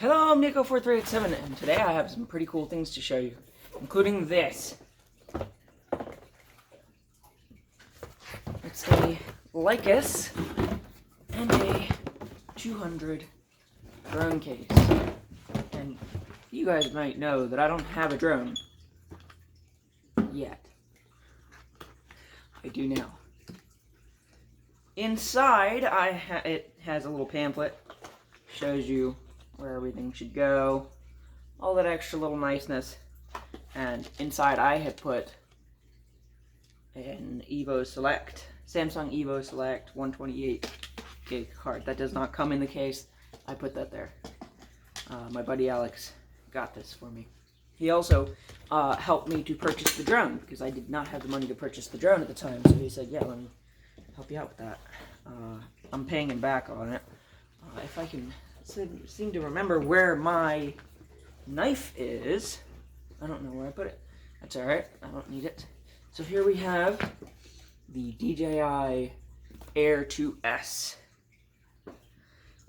Hello, I'm Nico4387, and today I have some pretty cool things to show you, including this. It's a Lycus and a 200 drone case. And you guys might know that I don't have a drone yet. I do now. Inside, it has a little pamphlet, shows you where everything should go, all that extra little niceness. And inside I have put an Evo Select, Samsung Evo Select 128 gig card. That does not come in the case. I put that there. My buddy Alex got this for me. He also helped me to purchase the drone, because I did not have the money to purchase the drone at the time. So he said, yeah, let me help you out with that. I'm paying him back on it. If I can seem to remember where my knife is. I don't know where I put it. That's alright, I don't need it. So here we have the DJI Air 2S.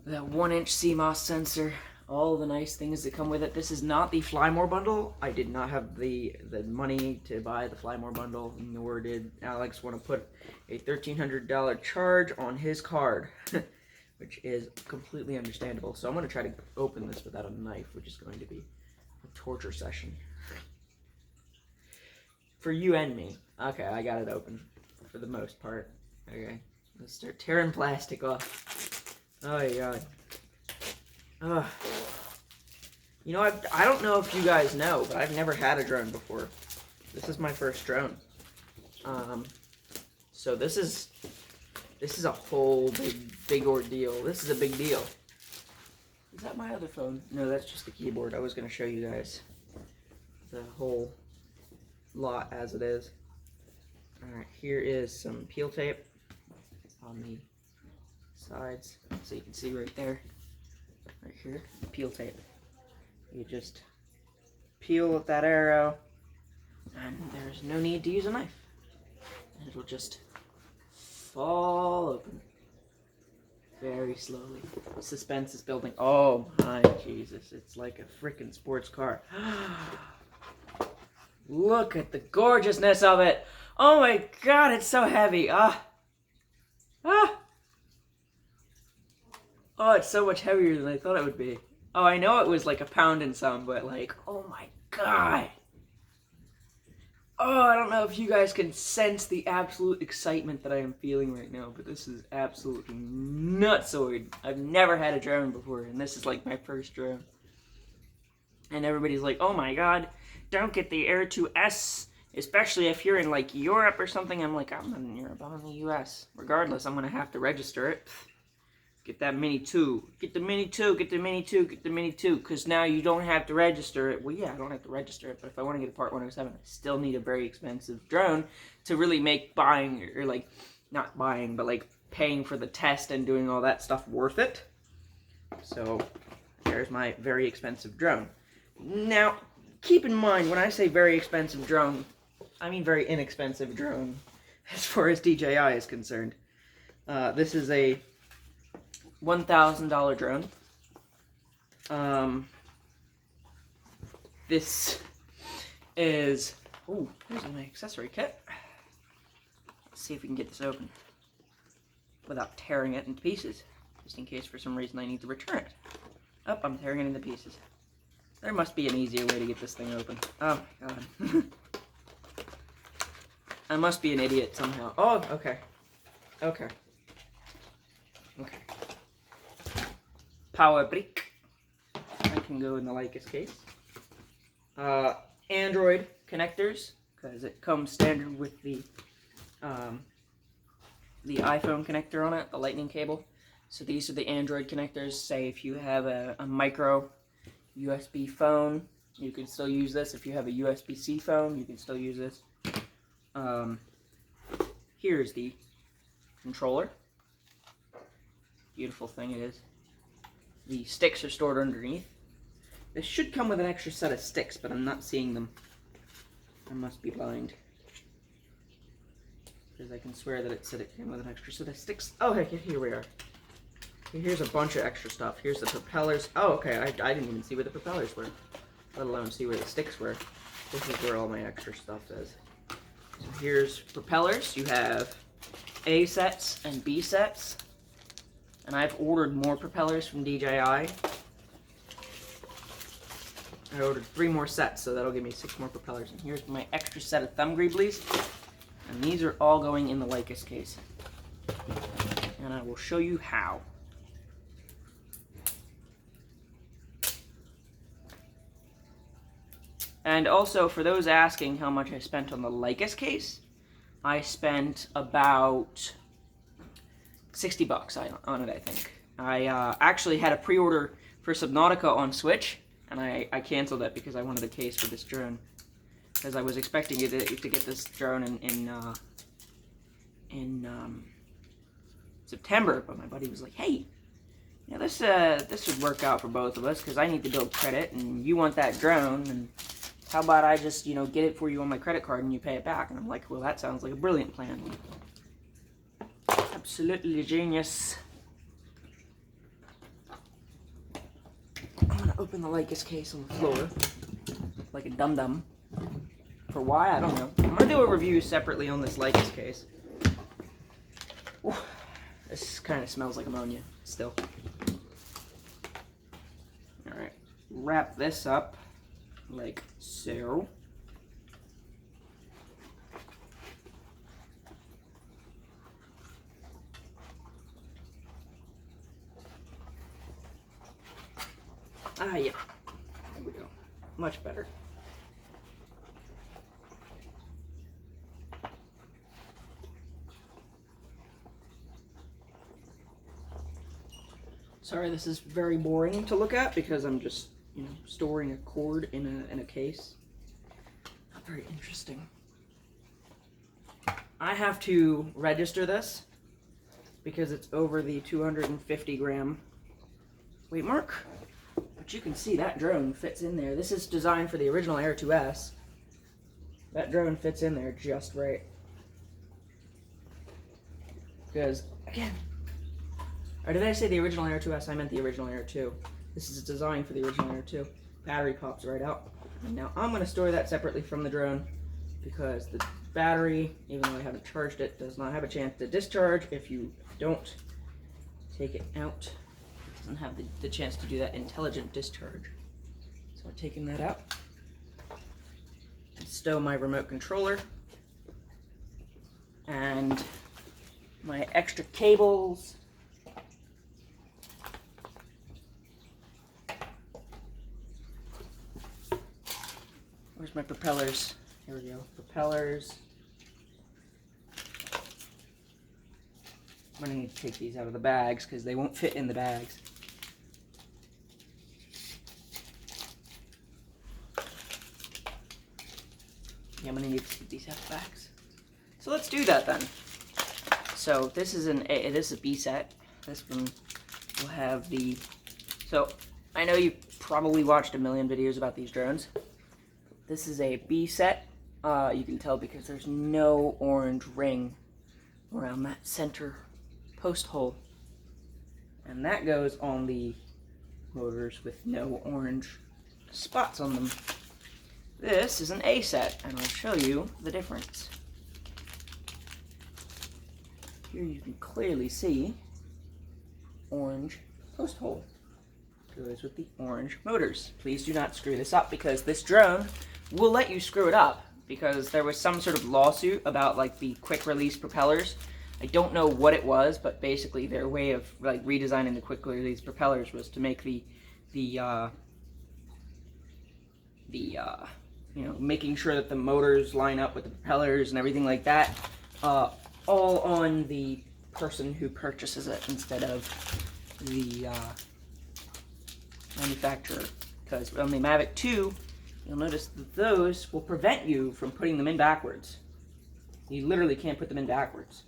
That 1-inch CMOS sensor, all the nice things that come with it. This is not the Flymore bundle. I did not have the money to buy the Flymore bundle, nor did Alex want to put a $1,300 charge on his card. Which is completely understandable. So I'm going to try to open this without a knife, which is going to be a torture session. For you and me. Okay, I got it open. For the most part. Okay, let's start tearing plastic off. Oh my god. Ugh. You know, I don't know if you guys know, but I've never had a drone before. This is my first drone. So this is a whole big ordeal. This is a big deal. Is that my other phone? No, that's just the keyboard. I was going to show you guys the whole lot as it is. Alright, here is some peel tape on the sides. So you can see right there, right here, peel tape. You just peel with that arrow, and there's no need to use a knife. And it'll just fall open very slowly. Suspense is building. Oh my Jesus, it's like a freaking sports car. Look at the gorgeousness of it. Oh my god, it's so heavy. Oh, it's so much heavier than I thought it would be. Oh, I know it was like a pound and some, but like, oh my god. Oh, I don't know if you guys can sense the absolute excitement that I am feeling right now, but this is absolutely nutsoid. I've never had a drone before, and this is like my first drone. And everybody's like, oh my god, don't get the Air 2S, especially if you're in like Europe or something. I'm like, I'm not in Europe, I'm in the US. Regardless, I'm gonna have to register it. Get that Mini 2. Get the Mini 2, get the Mini 2, get the Mini 2, because now you don't have to register it. Well, yeah, I don't have to register it, but if I want to get a Part 107, I still need a very expensive drone to really make buying, or like, not buying, but like paying for the test and doing all that stuff worth it. So, there's my very expensive drone. Now, keep in mind, when I say very expensive drone, I mean very inexpensive drone, as far as DJI is concerned. This is a $1,000 drone. This is, oh, here's my accessory kit. Let's see if we can get this open without tearing it into pieces, just in case for some reason I need to return it. Oh, I'm tearing it into pieces. There must be an easier way to get this thing open. Oh my god. I must be an idiot somehow. Oh, okay. Okay. Okay. Power brick. That can go in the Lycus case. Android connectors, because it comes standard with the iPhone connector on it, the lightning cable. So these are the Android connectors. Say if you have a micro USB phone, you can still use this. If you have a USB-C phone, you can still use this. Here's the controller. Beautiful thing it is. The sticks are stored underneath. This should come with an extra set of sticks, but I'm not seeing them. I must be blind. Because I can swear that it said it came with an extra set of sticks. Oh, heck, here we are. Here's a bunch of extra stuff. Here's the propellers. Oh, okay, I didn't even see where the propellers were, let alone see where the sticks were. This is where all my extra stuff is. So here's propellers. You have A sets and B sets. And I've ordered more propellers from DJI. I ordered 3 more sets, so that'll give me 6 more propellers. And here's my extra set of thumb greeblies. And these are all going in the Lycus case. And I will show you how. And also, for those asking how much I spent on the Lycus case, I spent about $60 on it, I think. I actually had a pre-order for Subnautica on Switch, and I canceled it because I wanted a case for this drone. Because I was expecting to get this drone in September, but my buddy was like, "Hey, yeah, this would work out for both of us because I need to build credit, and you want that drone, and how about I just, get it for you on my credit card and you pay it back?" And I'm like, "Well, that sounds like a brilliant plan." Absolutely genius. I'm gonna open the Lycus case on the floor like a dum-dum. For why? I don't know. I'm gonna do a review separately on this Lycus case. Ooh, this kind of smells like ammonia still. Alright, wrap this up like so. Ah, yeah. There we go. Much better. Sorry, this is very boring to look at because I'm just, storing a cord in a case. Not very interesting. I have to register this because it's over the 250 gram weight mark. But you can see that drone fits in there. This is designed for the original Air 2S. That drone fits in there just right. Because, again, or did I say the original Air 2S? I meant the original Air 2. This is designed for the original Air 2. Battery pops right out. And now I'm going to store that separately from the drone because the battery, even though I haven't charged it, does not have a chance to discharge if you don't take it out. It doesn't have the chance to do that intelligent discharge. So I'm taking that out. And stow my remote controller. And my extra cables. Where's my propellers? Here we go. Propellers. I'm gonna need to take these out of the bags because they won't fit in the bags. Yeah, I'm gonna need to keep these out of the bags. So let's do that then. So this is this is a B set. This one will have the. So I know you probably watched a million videos about these drones. This is a B set. You can tell because there's no orange ring around that center post hole. And that goes on the motors with no orange spots on them. This is an A set, and I'll show you the difference. Here you can clearly see orange post hole. Goes with the orange motors. Please do not screw this up because this drone will let you screw it up because there was some sort of lawsuit about like the quick release propellers. I don't know what it was, but basically their way of like redesigning the quick release propellers was to make making sure that the motors line up with the propellers and everything like that, all on the person who purchases it instead of the manufacturer. Because on the Mavic 2, you'll notice that those will prevent you from putting them in backwards. You literally can't put them in backwards.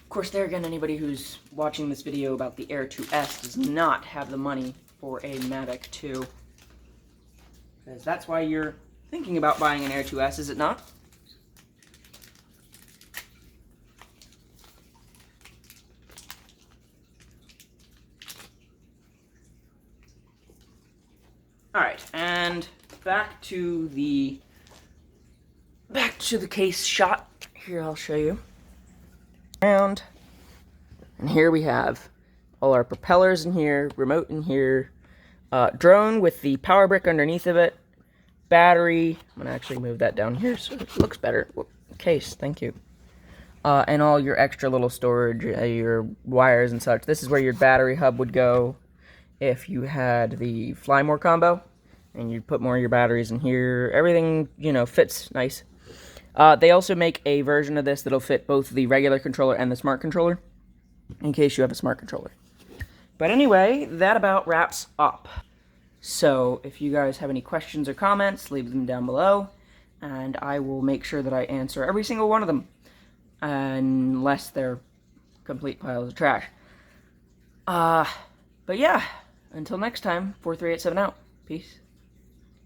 Of course, there again, anybody who's watching this video about the Air 2S does not have the money for a Mavic 2. Because that's why you're thinking about buying an Air 2S, is it not? Alright, and back to the case shot. Here, I'll show you. And here we have all our propellers in here, remote in here, drone with the power brick underneath of it, battery. I'm gonna actually move that down here so it looks better. Case, thank you. And all your extra little storage, your wires and such. This is where your battery hub would go if you had the Fly More combo, and you put more of your batteries in here. Everything, you know, fits nice. They also make a version of this that'll fit both the regular controller and the smart controller, in case you have a smart controller. But anyway, that about wraps up. So if you guys have any questions or comments, leave them down below, and I will make sure that I answer every single one of them, unless they're complete piles of trash. But yeah, until next time, 4387 out. Peace.